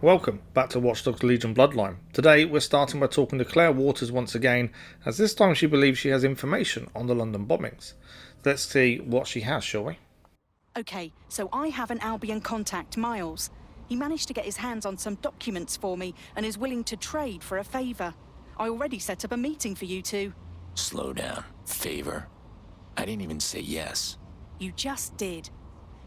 Welcome back to Watch Dogs Legion Bloodline. Today we're starting by talking to Claire Waters once again, as this time she believes she has information on the London bombings. Let's see what she has, shall we? Okay, so I have an Albion contact, Miles. He managed to get his hands on some documents for me and is willing to trade for a favour. I already set up a meeting for you two. Slow down. Favor? I didn't even say yes. You just did.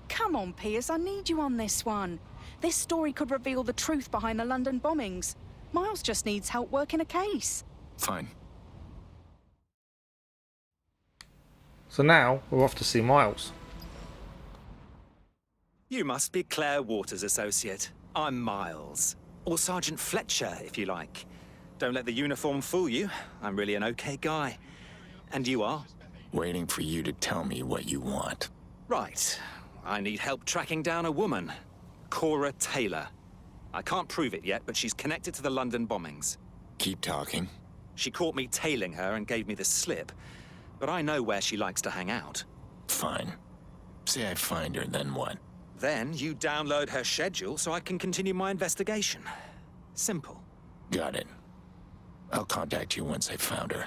Come on, Piers, I need you on this one. This story could reveal the truth behind the London bombings. Miles just needs help working a case. Fine. So now we're off to see Miles. You must be Claire Waters' associate. I'm Miles. Or Sergeant Fletcher, if you like. Don't let the uniform fool you. I'm really an okay guy. And you are? Waiting for you to tell me what you want. Right. I need help tracking down a woman. Cora Taylor. I can't prove it yet, but she's connected to the London bombings. Keep talking. She caught me tailing her and gave me the slip. But I know where she likes to hang out. Fine. Say I find her, then what? Then you download her schedule so I can continue my investigation. Simple. Got it. I'll contact you once I found her.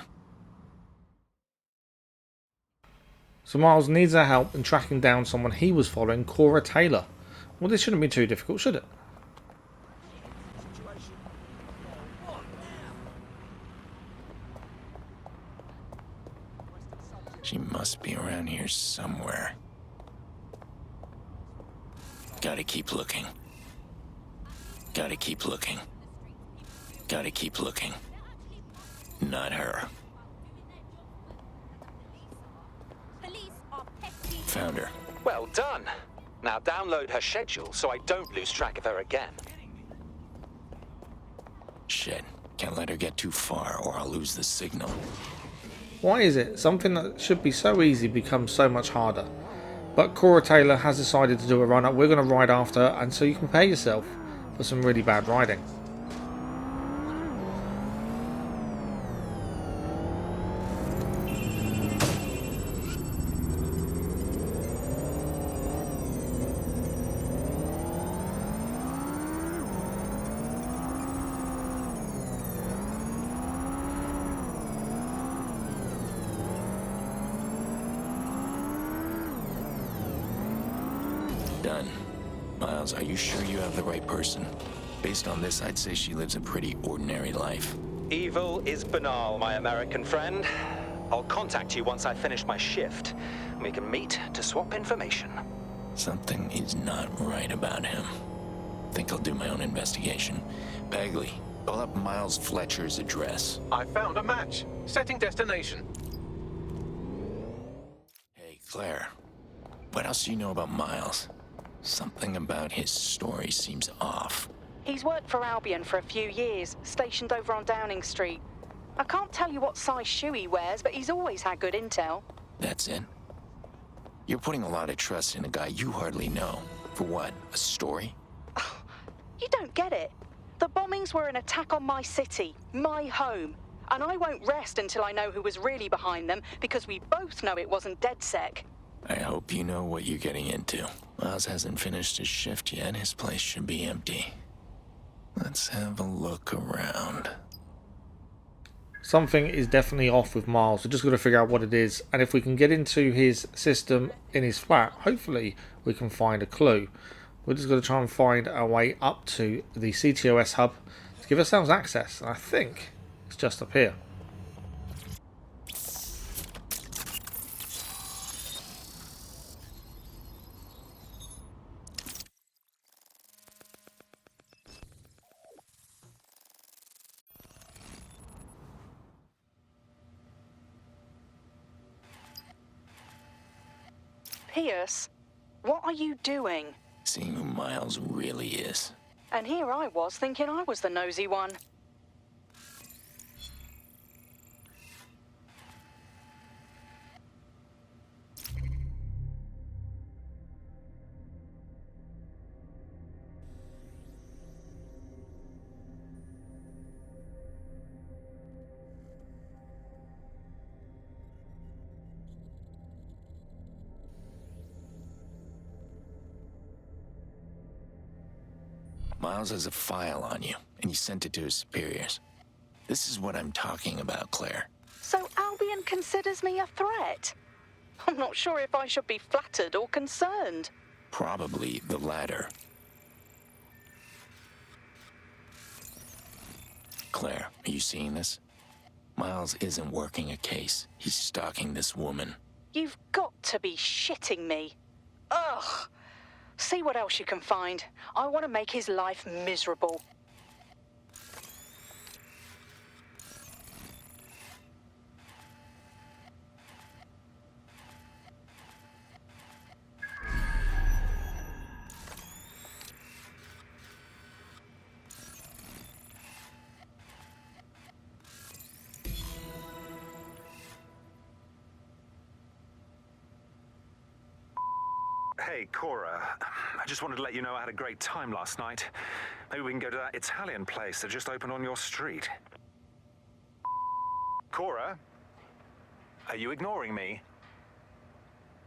So Miles needs our help in tracking down someone he was following, Cora Taylor. Well, this shouldn't be too difficult, should it? She must be around here somewhere. Gotta keep looking. Gotta keep looking. Gotta keep looking. Not her. Found her. Well done. Now download her schedule so I don't lose track of her again. Shit. Can't let her get too far or I'll lose the signal. Why is it something that should be so easy becomes so much harder? But Cora Taylor has decided to do a run-up. We're going to ride after her, and so you can pay yourself for some really bad riding. Done. Miles, are you sure you have the right person? Based on this, I'd say she lives a pretty ordinary life. Evil is banal, my American friend. I'll contact you once I finish my shift. We can meet to swap information. Something is not right about him. Think I'll do my own investigation. Bagley, call up Miles Fletcher's address. I found a match. Setting destination. Hey, Claire. What else do you know about Miles? Something about his story seems off. He's worked for Albion for a few years, stationed over on Downing Street. I can't tell you what size shoe he wears, but he's always had good intel. That's it? You're putting a lot of trust in a guy you hardly know. For what? A story? You don't get it. The bombings were an attack on my city, my home. And I won't rest until I know who was really behind them, because we both know it wasn't DedSec. I hope you know what you're getting into. Miles hasn't finished his shift yet. His place should be empty. Let's have a look around. Something is definitely off with Miles. We're just got to figure out what it is. And if we can get into his system in his flat, hopefully we can find a clue. We're just going to try and find our way up to the CTOS hub to give ourselves access. And I think it's just up here. Pierce, what are you doing? Seeing who Miles really is. And here I was thinking I was the nosy one. Miles has a file on you, and he sent it to his superiors. This is what I'm talking about, Claire. So Albion considers me a threat? I'm not sure if I should be flattered or concerned. Probably the latter. Claire, are you seeing this? Miles isn't working a case. He's stalking this woman. You've got to be shitting me. Ugh! See what else you can find. I want to make his life miserable. Hey, Cora. I just wanted to let you know I had a great time last night. Maybe we can go to that Italian place that just opened on your street. Cora? Are you ignoring me?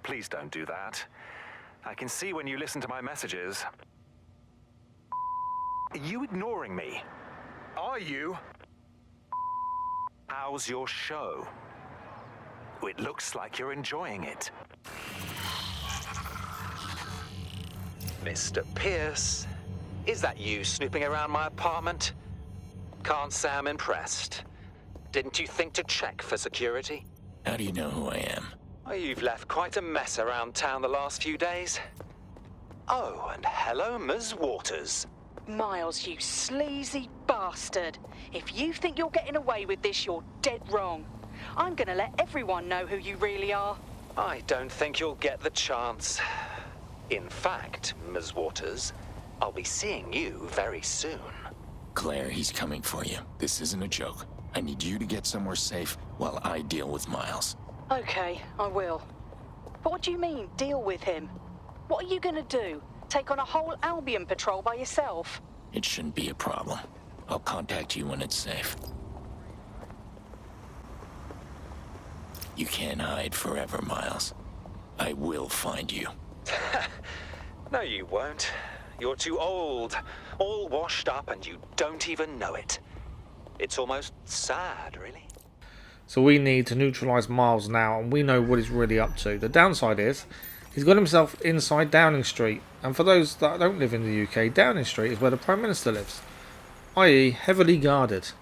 Please don't do that. I can see when you listen to my messages. Are you ignoring me? Are you? How's your show? It looks like you're enjoying it. Mr. Pierce, is that you snooping around my apartment? Can't say I'm impressed. Didn't you think to check for security? How do you know who I am? Oh, you've left quite a mess around town the last few days. Oh, and hello, Ms. Waters. Miles, you sleazy bastard. If you think you're getting away with this, you're dead wrong. I'm gonna let everyone know who you really are. I don't think you'll get the chance. In fact, Ms. Waters, I'll be seeing you very soon. Claire, he's coming for you. This isn't a joke. I need you to get somewhere safe while I deal with Miles. Okay, I will. But what do you mean, deal with him? What are you gonna do? Take on a whole Albion patrol by yourself? It shouldn't be a problem. I'll contact you when it's safe. You can't hide forever, Miles. I will find you. No, you won't. You're too old, all washed up, and you don't even know it. It's almost sad, really. So we need to neutralise Miles now, and we know what he's really up to. The downside is, he's got himself inside Downing Street. And for those that don't live in the UK, Downing Street is where the Prime Minister lives, i.e. heavily guarded.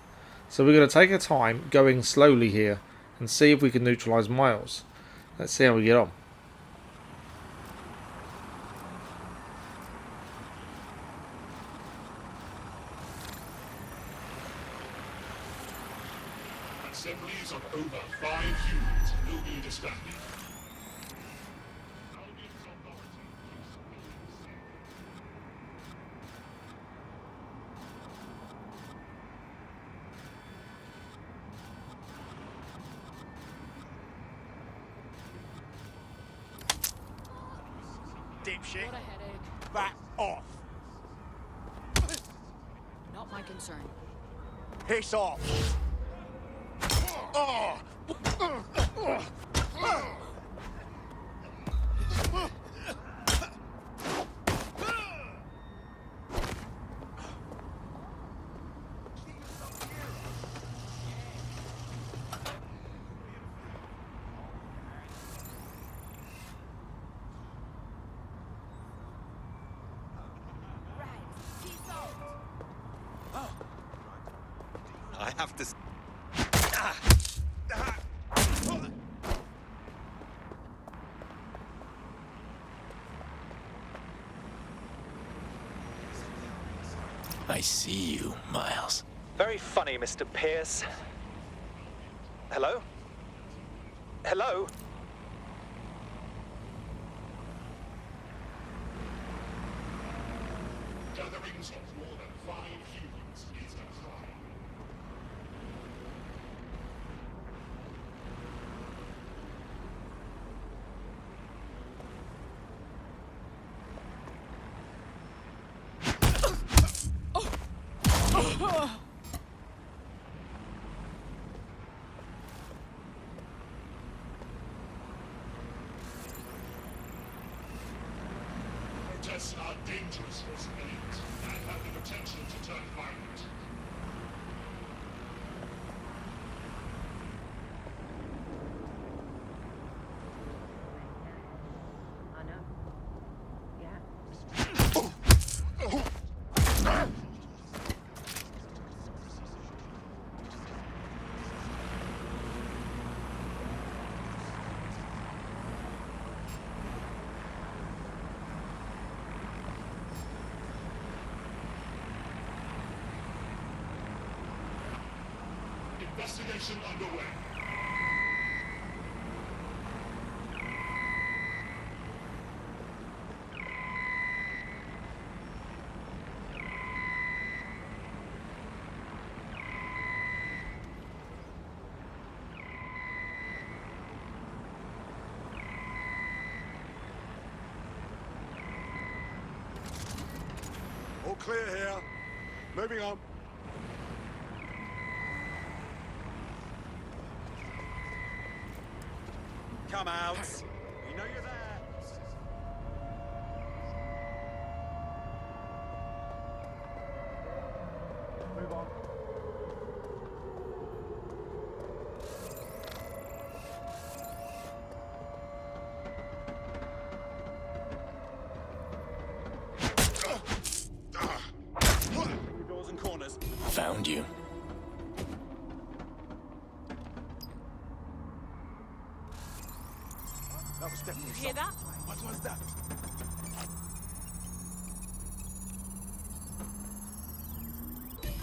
So we're going to take our time, going slowly here, and see if we can neutralise Miles. Let's see how we get on. Assemblies of over 5 units will be established. Dipshit. What a headache. Back off. Not my concern. Piss off. Oh. I have to... I see you, Miles. Very funny, Mr. Pierce. Hello? Hello? Gatherings of more than 5 humans is a crime. Tests are dangerous for civilians and have the potential to turn violent. I know. Yeah. Investigation underway. All clear here. Moving on. Come out. We know you're there. Move on. Doors and corners. Found you. That was definitely Hear that? What was that?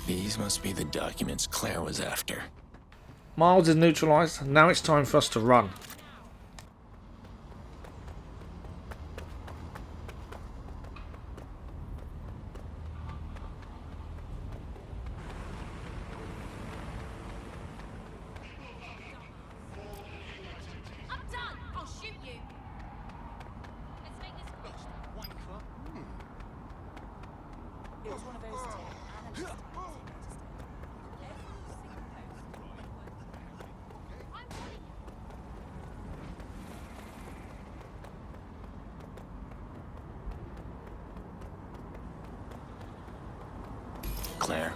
These must be the documents Claire was after. Miles is neutralised. Now it's time for us to run. I'm done. I'll shoot you. Let's make this quick. It was one of those analysts. Claire?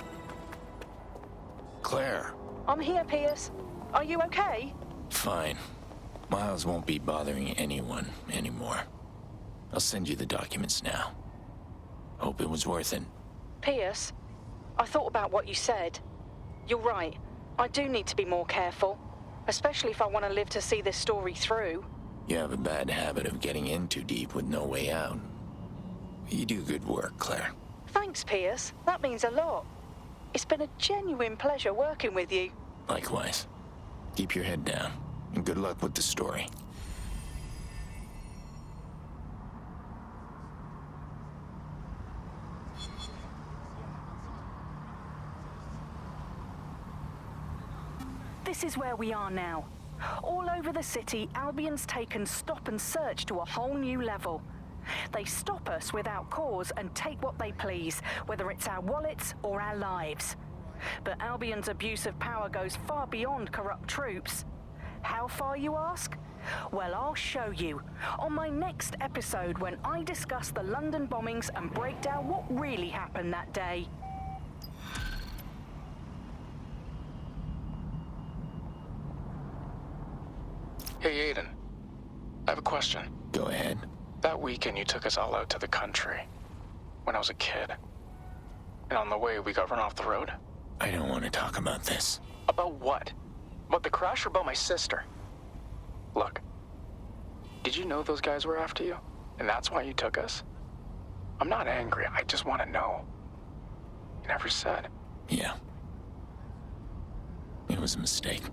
Claire? I'm here, Pierce. Are you okay? Fine. Miles won't be bothering anyone anymore. I'll send you the documents now. Hope it was worth it. Pierce, I thought about what you said. You're right. I do need to be more careful, especially if I want to live to see this story through. You have a bad habit of getting in too deep with no way out. You do good work, Claire. Thanks, Pierce. That means a lot. It's been a genuine pleasure working with you. Likewise. Keep your head down, and good luck with the story. This is where we are now. All over the city, Albion's taken stop and search to a whole new level. They stop us without cause and take what they please, whether it's our wallets or our lives. But Albion's abuse of power goes far beyond corrupt troops. How far, you ask? Well, I'll show you on my next episode when I discuss the London bombings and break down what really happened that day. Hey, Aiden. I have a question. Go ahead. That weekend you took us all out to the country. When I was a kid. And on the way we got run off the road. I don't want to talk about this. About what? About the crash or about my sister? Look. Did you know those guys were after you? And that's why you took us? I'm not angry. I just want to know. You never said. Yeah. It was a mistake.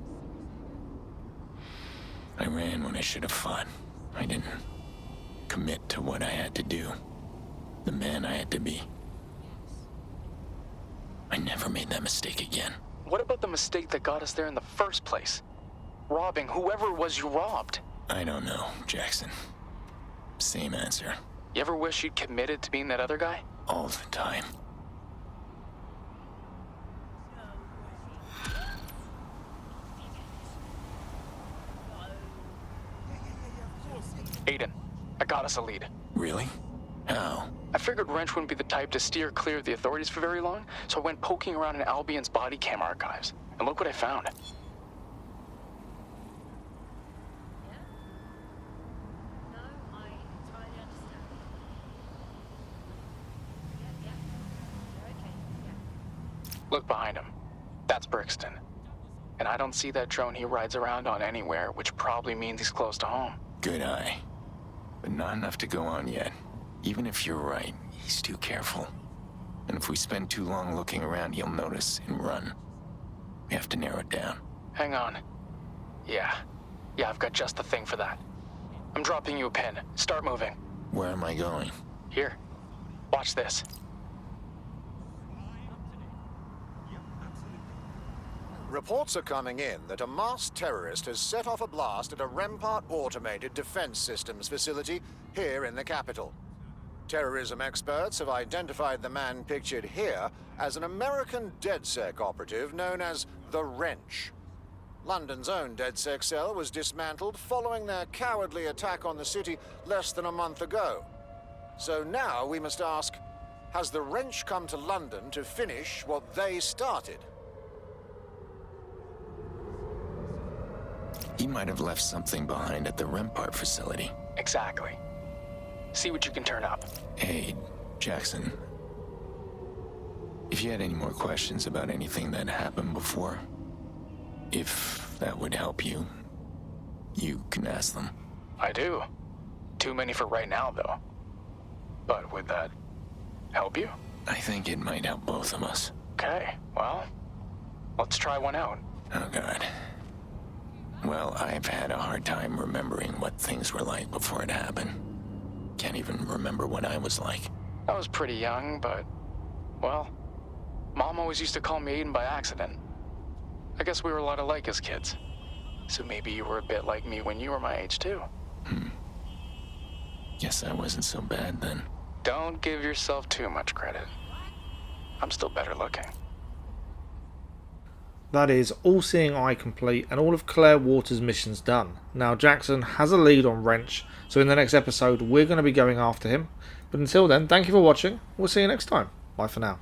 I ran when I should have fought. I didn't commit to what I had to do. The man I had to be. I never made that mistake again. What about the mistake that got us there in the first place? Robbing whoever it was you robbed. I don't know, Jackson. Same answer. You ever wish you'd committed to being that other guy? All the time. Aiden, I got us a lead. Really? How? I figured Wrench wouldn't be the type to steer clear of the authorities for very long, so I went poking around in Albion's body cam archives. And look what I found. No, I entirely understand. Yeah. You're okay. Yeah. Look behind him. That's Brixton. And I don't see that drone he rides around on anywhere, which probably means he's close to home. Good eye. But not enough to go on yet. Even if you're right, he's too careful. And if we spend too long looking around, he'll notice and run. We have to narrow it down. Hang on. Yeah, I've got just the thing for that. I'm dropping you a pin. Start moving. Where am I going? Here. Watch this. Reports are coming in that a masked terrorist has set off a blast at a Rampart Automated Defense Systems facility here in the capital. Terrorism experts have identified the man pictured here as an American DedSec operative known as the Wrench. London's own DedSec cell was dismantled following their cowardly attack on the city less than a month ago. So now we must ask, has the Wrench come to London to finish what they started? He might have left something behind at the Rampart facility. Exactly. See what you can turn up. Hey, Jackson. If you had any more questions about anything that happened before, if that would help you, you can ask them. I do. Too many for right now, though. But would that help you? I think it might help both of us. Okay, well, let's try one out. Oh, God. Well, I've had a hard time remembering what things were like before it happened. Can't even remember what I was like. I was pretty young, but, well, Mom always used to call me Aiden by accident. I guess we were a lot alike as kids. So maybe you were a bit like me when you were my age, too. Guess I wasn't so bad then. Don't give yourself too much credit. I'm still better looking. That is All-Seeing Eye complete and all of Claire Waters' missions done. Now Jackson has a lead on Wrench, so in the next episode we're going to be going after him. But until then, thank you for watching. We'll see you next time. Bye for now.